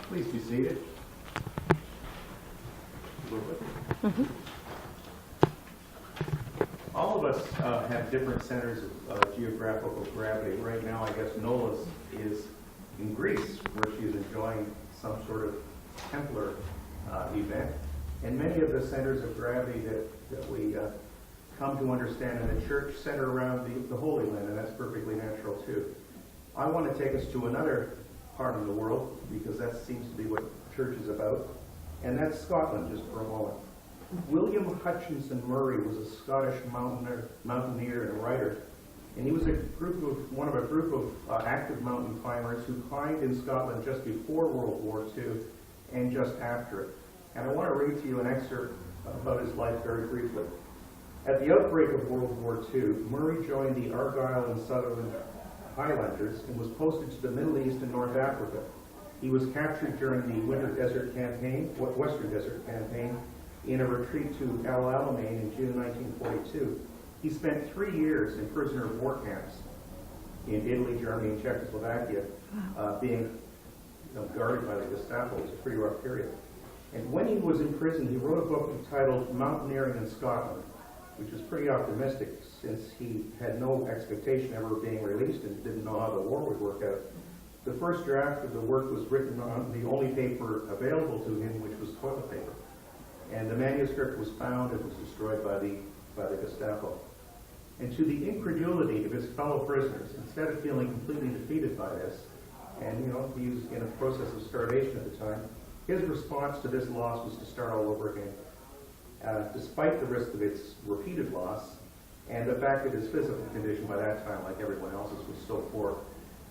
Please be seated. Mm-hmm. All of us have different centers of geographical gravity. Right now, I guess Nola's is in Greece, where she is enjoying some sort of Templar event. And many of the centers of gravity that we come to understand in the church center around the Holy Land, and that's perfectly natural too. I want to take us to another part of the world, because that seems to be what church is about, and that's Scotland, just for a moment. William Hutchinson Murray was a Scottish mountaineer and writer, and he was one of a group of active mountain climbers who climbed in Scotland just before World War II and just after it. And I want to read to you an excerpt about his life very briefly. At the outbreak of World War II, Murray joined the Argyll and Sutherland Highlanders and was posted to the Middle East and North Africa. He was captured during the Western Desert Campaign, in a retreat to El Alamein in June 1942. He spent 3 years in prisoner of war camps in Italy, Germany, and Czechoslovakia, being guarded by the Gestapo. It was a pretty rough period. And when he was in prison, he wrote a book entitled Mountaineering in Scotland, which was pretty optimistic since he had no expectation ever of being released and didn't know how the war would work out. The first draft of the work was written on the only paper available to him, which was toilet paper. And the manuscript was found and was destroyed by the Gestapo. And to the incredulity of his fellow prisoners, instead of feeling completely defeated by this, and he was in a process of starvation at the time, his response to this loss was to start all over again. Despite the risk of its repeated loss, and the fact that his physical condition by that time, like everyone else's, was so poor,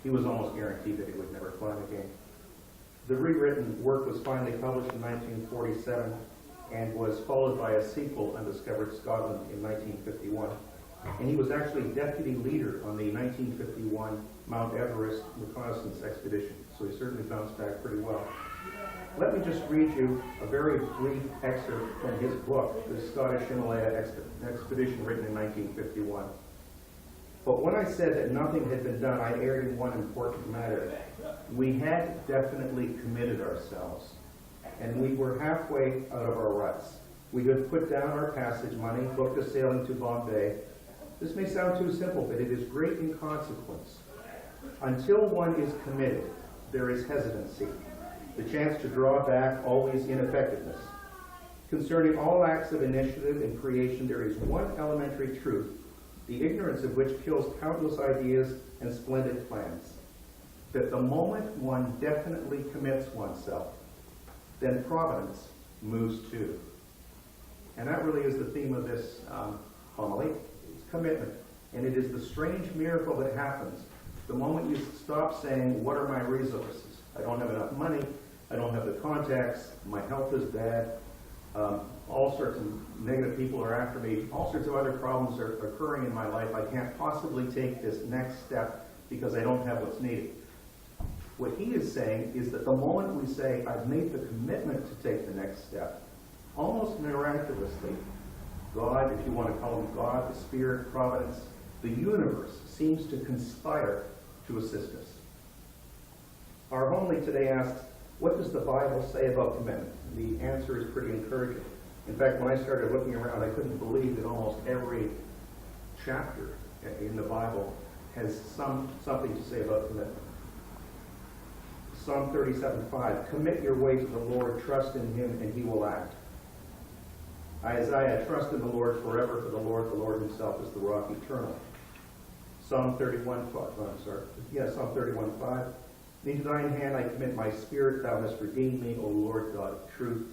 he was almost guaranteed that he would never climb again. The rewritten work was finally published in 1947 and was followed by a sequel, Undiscovered Scotland, in 1951. And he was actually deputy leader on the 1951 Mount Everest reconnaissance expedition, so he certainly bounced back pretty well. Let me just read you a very brief excerpt from his book, The Scottish Himalaya Expedition, written in 1951. But when I said that nothing had been done, I erred in one important matter. We had definitely committed ourselves, and we were halfway out of our ruts. We had put down our passage money, booked a sailing to Bombay. This may sound too simple, but it is great in consequence. Until one is committed, there is hesitancy, the chance to draw back, always ineffectiveness. Concerning all acts of initiative and creation, there is one elementary truth, the ignorance of which kills countless ideas and splendid plans. That the moment one definitely commits oneself, then providence moves too. And that really is the theme of this homily. It's commitment. And it is the strange miracle that happens the moment you stop saying, what are my resources? I don't have enough money. I don't have the contacts. My health is bad. All sorts of negative people are after me. All sorts of other problems are occurring in my life. I can't possibly take this next step because I don't have what's needed. What he is saying is that the moment we say, I've made the commitment to take the next step, almost miraculously, God, if you want to call him God, the Spirit, Providence, the universe seems to conspire to assist us. Our homily today asks, what does the Bible say about commitment? The answer is pretty encouraging. In fact, when I started looking around, I couldn't believe that almost every chapter in the Bible has something to say about commitment. Psalm 37:5, commit your way to the Lord, trust in him, and he will act. Isaiah, trust in the Lord forever, for the Lord himself is the rock eternal. Psalm 31:5, into thine hand I commit my spirit, thou hast redeemed me, O Lord God of truth.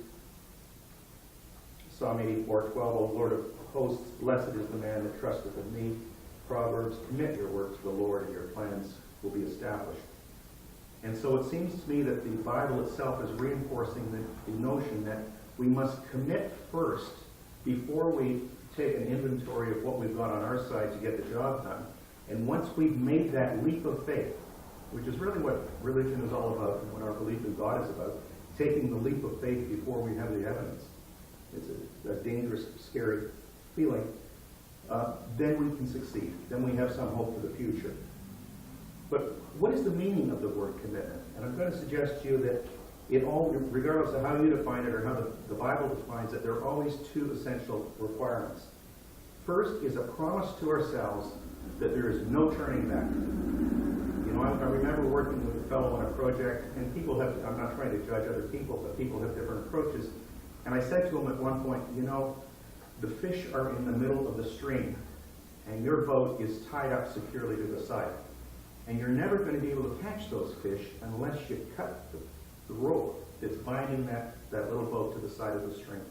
Psalm 84:12, O Lord of hosts, blessed is the man that trusteth in thee. Proverbs, commit your work to the Lord, and your plans will be established. And so it seems to me that the Bible itself is reinforcing the notion that we must commit first before we take an inventory of what we've got on our side to get the job done. And once we've made that leap of faith, which is really what religion is all about and what our belief in God is about, taking the leap of faith before we have the evidence. it's a dangerous, scary feeling, then we can succeed. Then we have some hope for the future. But what is the meaning of the word commitment? And I'm going to suggest to you that it all, regardless of how you define it or how the Bible defines it, there are always two essential requirements. First is a promise to ourselves that there is no turning back. You know, I remember working with a fellow on a project, and people have, I'm not trying to judge other people, but people have different approaches. And I said to him at one point, you know, the fish are in the middle of the stream, and your boat is tied up securely to the side. And you're never going to be able to catch those fish unless you cut the rope that's binding that little boat to the side of the stream.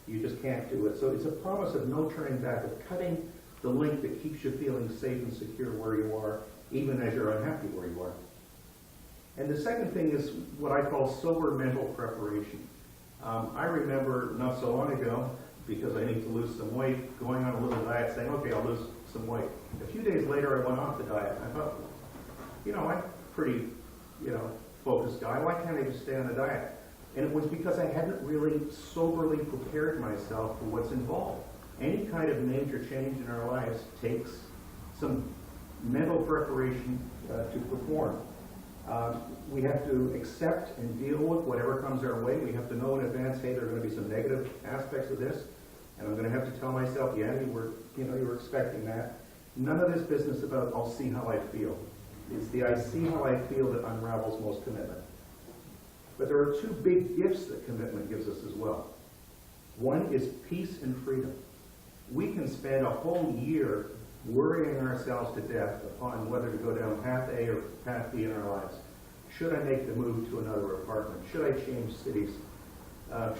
You just can't do it. So it's a promise of no turning back, of cutting the link that keeps you feeling safe and secure where you are, even as you're unhappy where you are. And the second thing is what I call sober mental preparation. I remember not so long ago, because I need to lose some weight, going on a little diet, saying, okay, I'll lose some weight. A few days later, I went off the diet. I thought, you know, I'm a pretty, focused guy. Why can't I just stay on the diet? And it was because I hadn't really soberly prepared myself for what's involved. Any kind of major change in our lives takes some mental preparation to perform. We have to accept and deal with whatever comes our way. We have to know in advance, hey, there are going to be some negative aspects of this, and I'm going to have to tell myself, yeah, you were expecting that. None of this business about I'll see how I feel. It's the I see how I feel that unravels most commitment. But there are two big gifts that commitment gives us as well. One is peace and freedom. We can spend a whole year worrying ourselves to death upon whether to go down path A or path B in our lives. Should I make the move to another apartment? Should I change cities?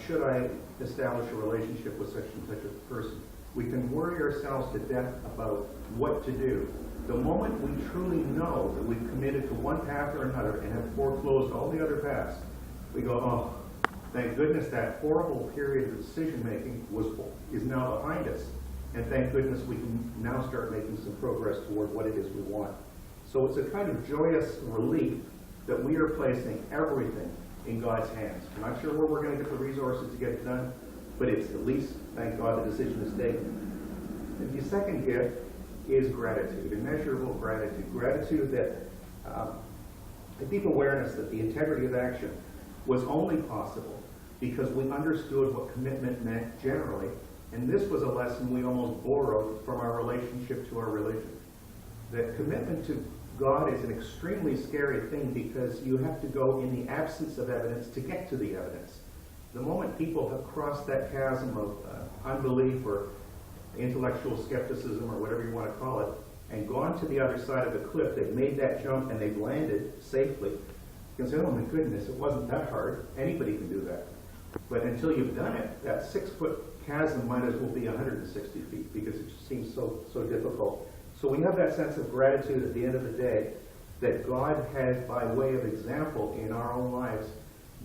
Should I establish a relationship with such and such a person? We can worry ourselves to death about what to do. The moment we truly know that we've committed to one path or another and have foreclosed all the other paths, we go, oh, thank goodness that horrible period of decision-making is now behind us. And thank goodness we can now start making some progress toward what it is we want. So it's a kind of joyous relief that we are placing everything in God's hands. I'm not sure where we're going to get the resources to get it done, but it's at least, thank God, the decision is taken. And the second gift is gratitude, immeasurable gratitude. Gratitude that a deep awareness that the integrity of action was only possible because we understood what commitment meant generally. And this was a lesson we almost borrowed from our relationship to our religion. That commitment to God is an extremely scary thing because you have to go in the absence of evidence to get to the evidence. The moment people have crossed that chasm of unbelief or intellectual skepticism or whatever you want to call it, and gone to the other side of the cliff, they've made that jump and they've landed safely, you can say, oh my goodness, it wasn't that hard. Anybody can do that. But until you've done it, that 6-foot chasm might as well be 160 feet because it just seems so difficult. So we have that sense of gratitude at the end of the day that God has, by way of example in our own lives,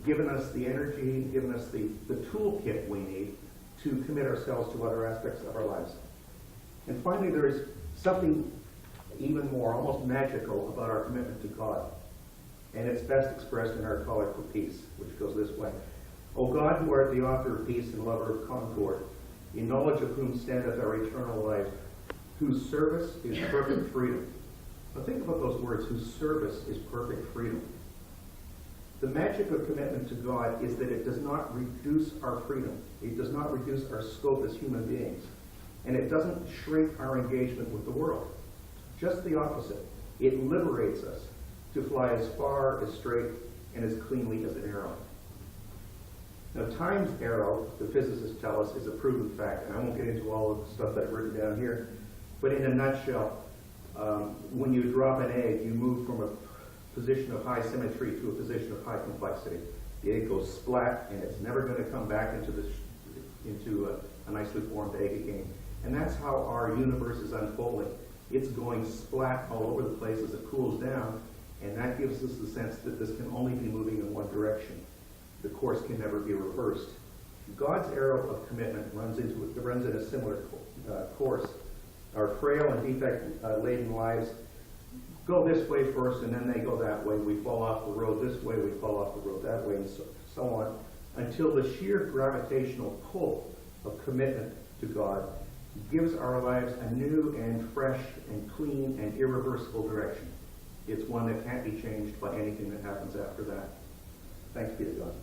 given us the energy, given us the toolkit we need to commit ourselves to other aspects of our lives. And finally, there is something even more, almost magical about our commitment to God. And it's best expressed in our call for peace, which goes this way. O God, who art the author of peace and lover of concord, in knowledge of whom standeth our eternal life, whose service is perfect freedom. Now think about those words, whose service is perfect freedom. The magic of commitment to God is that it does not reduce our freedom. It does not reduce our scope as human beings. And it doesn't shrink our engagement with the world. Just the opposite. It liberates us to fly as far, as straight, and as cleanly as an arrow. Now, time's arrow, the physicists tell us, is a proven fact. And I won't get into all of the stuff that I've written down here. But in a nutshell, when you drop an egg, you move from a position of high symmetry to a position of high complexity. The egg goes splat, and it's never going to come back into a nicely formed egg again. And that's how our universe is unfolding. It's going splat all over the place as it cools down, and that gives us the sense that this can only be moving in one direction. The course can never be reversed. God's arrow of commitment runs in a similar course. Our frail and defect-laden lives go this way first, and then they go that way. We fall off the road this way, we fall off the road that way, and so on, until the sheer gravitational pull of commitment to God, gives our lives a new and fresh and clean and irreversible direction. It's one that can't be changed by anything that happens after that. Thanks be to God.